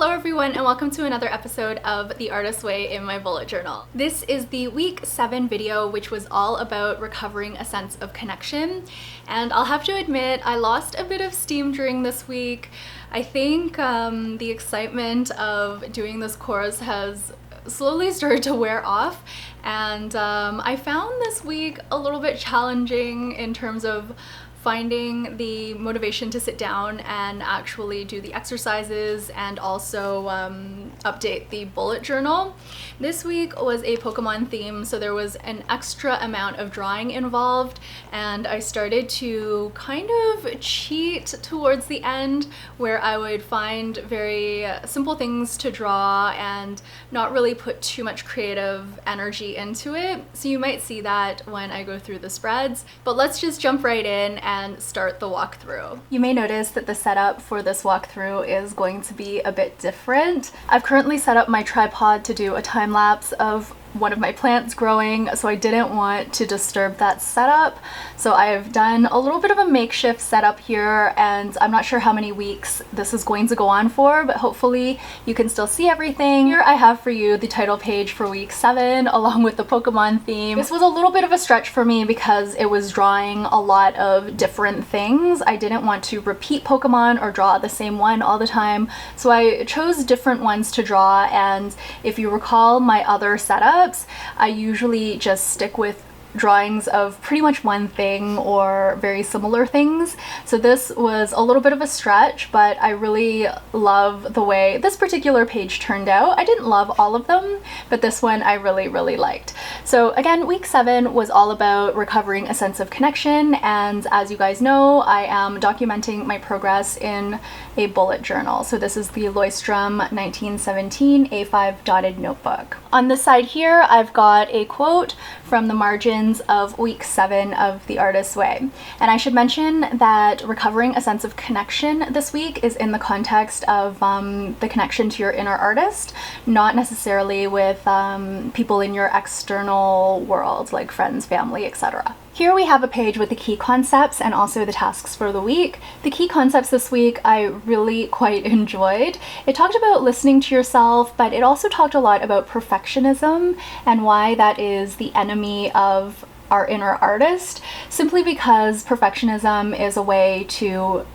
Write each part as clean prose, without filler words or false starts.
Hello everyone and welcome to another episode of The Artist's Way in my bullet journal. This is the week 7 video, which was all about recovering a sense of connection. And I'll have to admit, I lost a bit of steam during this week. I think the excitement of doing this course has slowly started to wear off, and I found this week a little bit challenging in terms of finding the motivation to sit down and actually do the exercises and also update the bullet journal. This week was a Pokemon theme, so there was an extra amount of drawing involved, and I started to kind of cheat towards the end where I would find very simple things to draw and not really put too much creative energy into it. So you might see that when I go through the spreads, but let's just jump right in and start the walkthrough. You may notice that the setup for this walkthrough is going to be a bit different. I've currently set up my tripod to do a time lapse of one of my plants growing, so I didn't want to disturb that setup. So I've done a little bit of a makeshift setup here, and I'm not sure how many weeks this is going to go on for, but hopefully you can still see everything. Here I have for you the title page for week 7 along with the Pokemon theme. This was a little bit of a stretch for me because it was drawing a lot of different things. I didn't want to repeat Pokemon or draw the same one all the time, so I chose different ones to draw. And if you recall my other setup, I usually just stick with drawings of pretty much one thing or very similar things. So this was a little bit of a stretch, but I really love the way this particular page turned out. I didn't love all of them, but this one I really liked. So again, week 7 was all about recovering a sense of connection, and as you guys know, I am documenting my progress in a bullet journal. So this is the Leuchtturm 1917 A5 dotted notebook. On this side here, I've got a quote from the margins of week 7 of The Artist's Way. And I should mention that recovering a sense of connection this week is in the context of the connection to your inner artist, not necessarily with people in your external world, like friends, family, etc. Here we have a page with the key concepts and also the tasks for the week. The key concepts this week I really quite enjoyed. It talked about listening to yourself, but it also talked a lot about perfectionism and why that is the enemy of our inner artist, simply because perfectionism is a way to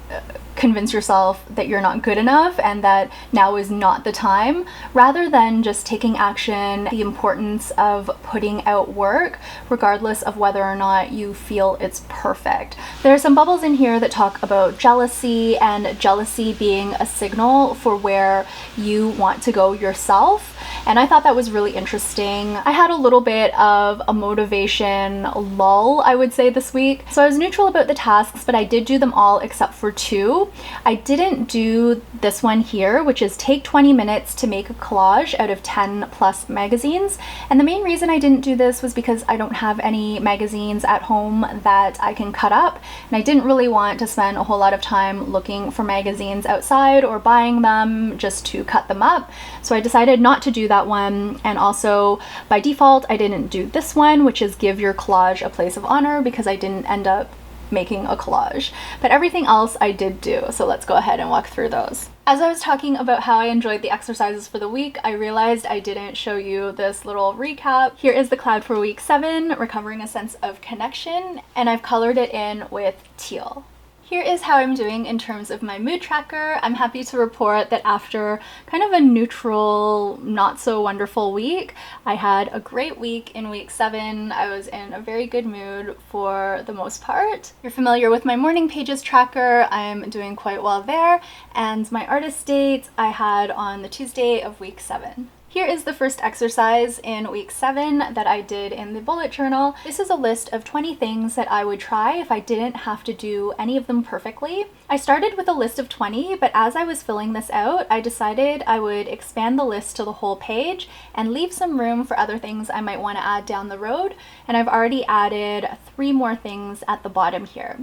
convince yourself that you're not good enough and that now is not the time, rather than just taking action. The importance of putting out work regardless of whether or not you feel it's perfect. There are some bubbles in here that talk about jealousy, and jealousy being a signal for where you want to go yourself. And I thought that was really interesting. I had a little bit of a motivation lull, I would say, this week. So I was neutral about the tasks, but I did do them all except for 2. I didn't do this one here, which is take 20 minutes to make a collage out of 10 plus magazines. And the main reason I didn't do this was because I don't have any magazines at home that I can cut up, and I didn't really want to spend a whole lot of time looking for magazines outside or buying them just to cut them up. So I decided not to do that one. And also by default I didn't do this one, which is give your collage a place of honor, because I didn't end up making a collage. But everything else I did do, so let's go ahead and walk through those. As I was talking about how I enjoyed the exercises for the week, I realized I didn't show you this little recap. Here is the cloud for week 7, recovering a sense of connection, and I've colored it in with teal. Here is how I'm doing in terms of my mood tracker. I'm happy to report that after kind of a neutral, not so wonderful week, I had a great week in week 7. I was in a very good mood for the most part. You're familiar with my morning pages tracker. I'm doing quite well there. And my artist date I had on the Tuesday of week 7. Here is the first exercise in week 7 that I did in the bullet journal. This is a list of 20 things that I would try if I didn't have to do any of them perfectly. I started with a list of 20, but as I was filling this out, I decided I would expand the list to the whole page and leave some room for other things I might want to add down the road, and I've already added 3 more things at the bottom here.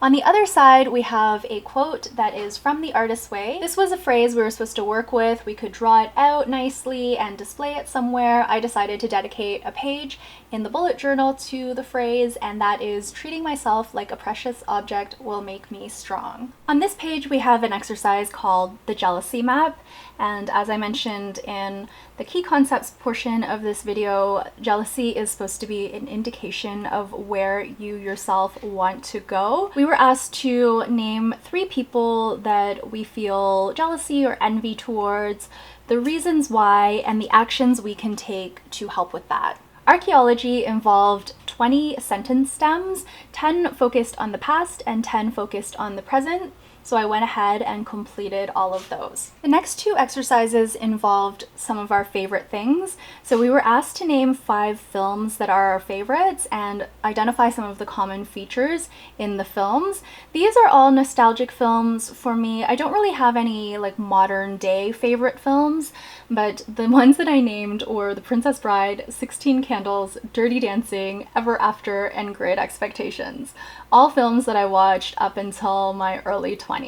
On the other side, we have a quote that is from The Artist's Way. This was a phrase we were supposed to work with. We could draw it out nicely and display it somewhere. I decided to dedicate a page in the bullet journal to the phrase, and that is, treating myself like a precious object will make me strong. On this page, we have an exercise called the jealousy map, And as I mentioned in the key concepts portion of this video, jealousy is supposed to be an indication of where you yourself want to go. We were asked to name 3 people that we feel jealousy or envy towards, the reasons why, and the actions we can take to help with that. Archaeology involved 20 sentence stems, 10 focused on the past and 10 focused on the present. So I went ahead and completed all of those. The next 2 exercises involved some of our favorite things. So we were asked to name 5 films that are our favorites and identify some of the common features in the films. These are all nostalgic films for me. I don't really have any like modern day favorite films, but the ones that I named were The Princess Bride, 16 Candles, Dirty Dancing, Ever After, and Great Expectations. All films that I watched up until my early 20s.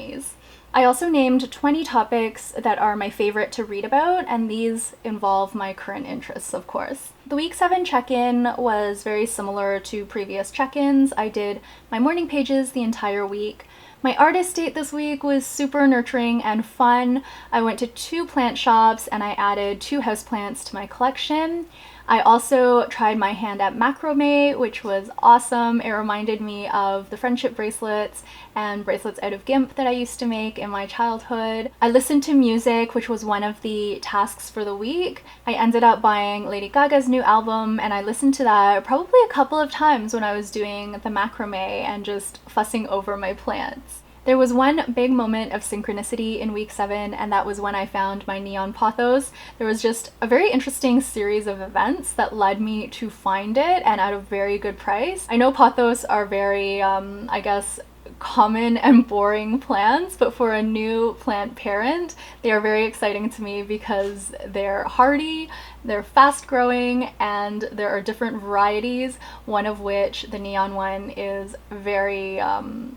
I also named 20 topics that are my favorite to read about, and these involve my current interests, of course. The week 7 check-in was very similar to previous check-ins. I did my morning pages the entire week. My artist date this week was super nurturing and fun. I went to 2 plant shops and I added 2 houseplants to my collection. I also tried my hand at macrame, which was awesome. It reminded me of the friendship bracelets and bracelets out of GIMP that I used to make in my childhood. I listened to music, which was one of the tasks for the week. I ended up buying Lady Gaga's new album and I listened to that probably a couple of times when I was doing the macrame and just fussing over my plants. There was one big moment of synchronicity in week 7, and that was when I found my neon pothos. There was just a very interesting series of events that led me to find it, and at a very good price. I know pothos are very, I guess, common and boring plants, but for a new plant parent, they are very exciting to me because they're hardy, they're fast growing, and there are different varieties, one of which, the neon one, is very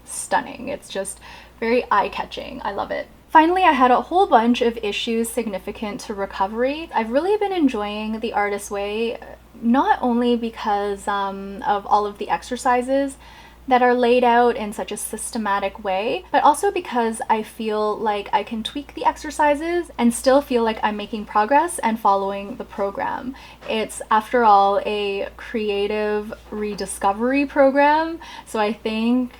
stunning. It's just very eye-catching. I love it. Finally, I had a whole bunch of issues significant to recovery. I've really been enjoying The Artist's Way, not only because of all of the exercises that are laid out in such a systematic way, but also because I feel like I can tweak the exercises and still feel like I'm making progress and following the program. It's, after all, a creative rediscovery program, so I think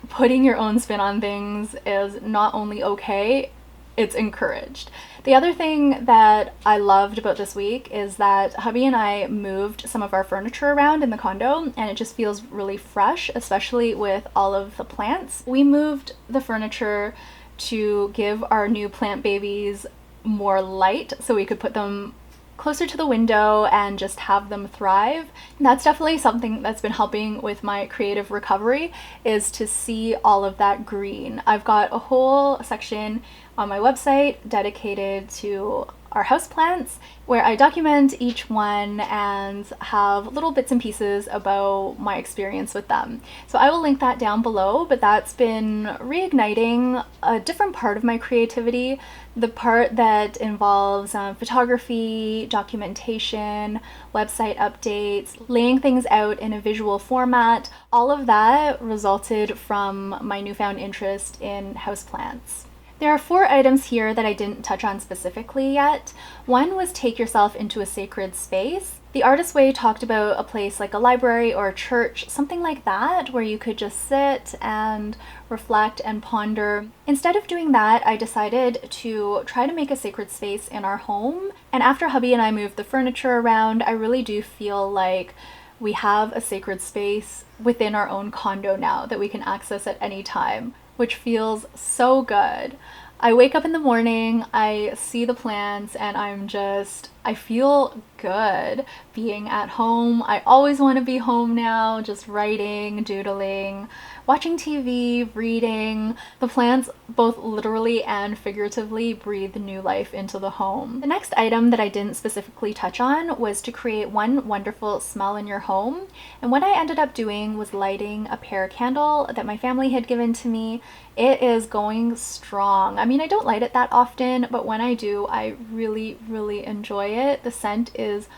putting your own spin on things is not only okay, it's encouraged. The other thing that I loved about this week is that hubby and I moved some of our furniture around in the condo, and it just feels really fresh, especially with all of the plants. We moved the furniture to give our new plant babies more light so we could put them closer to the window and just have them thrive. That's definitely something that's been helping with my creative recovery, is to see all of that green. I've got a whole section on my website dedicated to our houseplants, where I document each one and have little bits and pieces about my experience with them. So I will link that down below, but that's been reigniting a different part of my creativity, the part that involves photography, documentation, website updates, laying things out in a visual format. All of that resulted from my newfound interest in houseplants. There are 4 items here that I didn't touch on specifically yet. One was take yourself into a sacred space. The Artist's Way talked about a place like a library or a church, something like that, where you could just sit and reflect and ponder. Instead of doing that, I decided to try to make a sacred space in our home. And after hubby and I moved the furniture around, I really do feel like we have a sacred space within our own condo now that we can access at any time, which feels so good. I wake up in the morning, I see the plants, and I feel good being at home. I always want to be home now, just writing, doodling, watching TV, reading. The plants, both literally and figuratively, breathe new life into the home. The next item that I didn't specifically touch on was to create one wonderful smell in your home. And what I ended up doing was lighting a pear candle that my family had given to me. It is going strong. I mean, I don't light it that often, but when I do, I really, really enjoy it. The scent is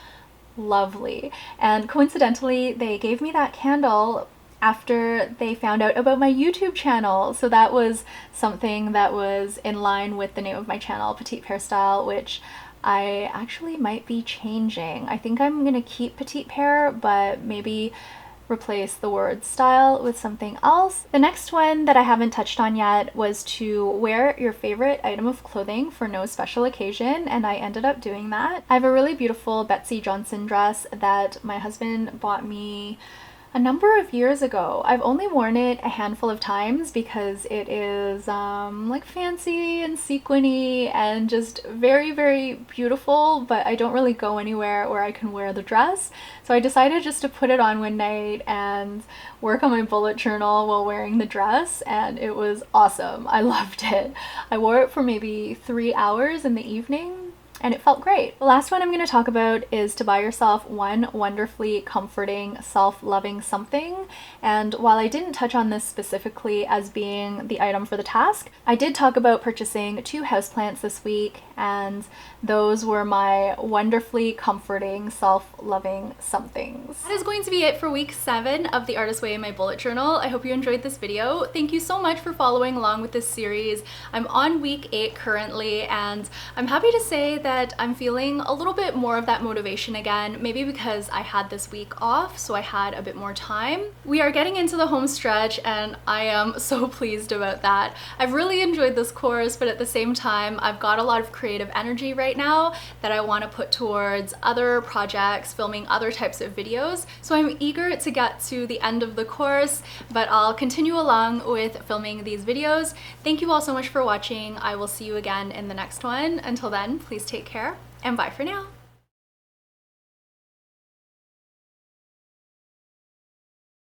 lovely. And coincidentally, they gave me that candle after they found out about my YouTube channel. So that was something that was in line with the name of my channel, Petite Hairstyle, which I actually might be changing. I think I'm gonna keep Petite Pear, but maybe replace the word style with something else. The next one that I haven't touched on yet was to wear your favorite item of clothing for no special occasion, and I ended up doing that. I have a really beautiful Betsy Johnson dress that my husband bought me a number of years ago. I've only worn it a handful of times because it is like fancy and sequiny and just very, very beautiful, but I don't really go anywhere where I can wear the dress. So I decided just to put it on one night and work on my bullet journal while wearing the dress, and it was awesome. I loved it. I wore it for maybe 3 hours in the evening, and it felt great. The last one I'm going to talk about is to buy yourself one wonderfully comforting, self-loving something. And while I didn't touch on this specifically as being the item for the task, I did talk about purchasing 2 houseplants this week, and those were my wonderfully comforting, self-loving somethings. That is going to be it for week 7 of The Artist's Way in my bullet journal. I hope you enjoyed this video. Thank you so much for following along with this series. I'm on week 8 currently, and I'm happy to say that I'm feeling a little bit more of that motivation again, maybe because I had this week off, so I had a bit more time. We are getting into the home stretch, and I am so pleased about that. I've really enjoyed this course, but at the same time, I've got a lot of creative energy right now that I want to put towards other projects, filming other types of videos. So I'm eager to get to the end of the course, but I'll continue along with filming these videos. Thank you all so much for watching. I will see you again in the next one. Until then, please take care, and bye for now.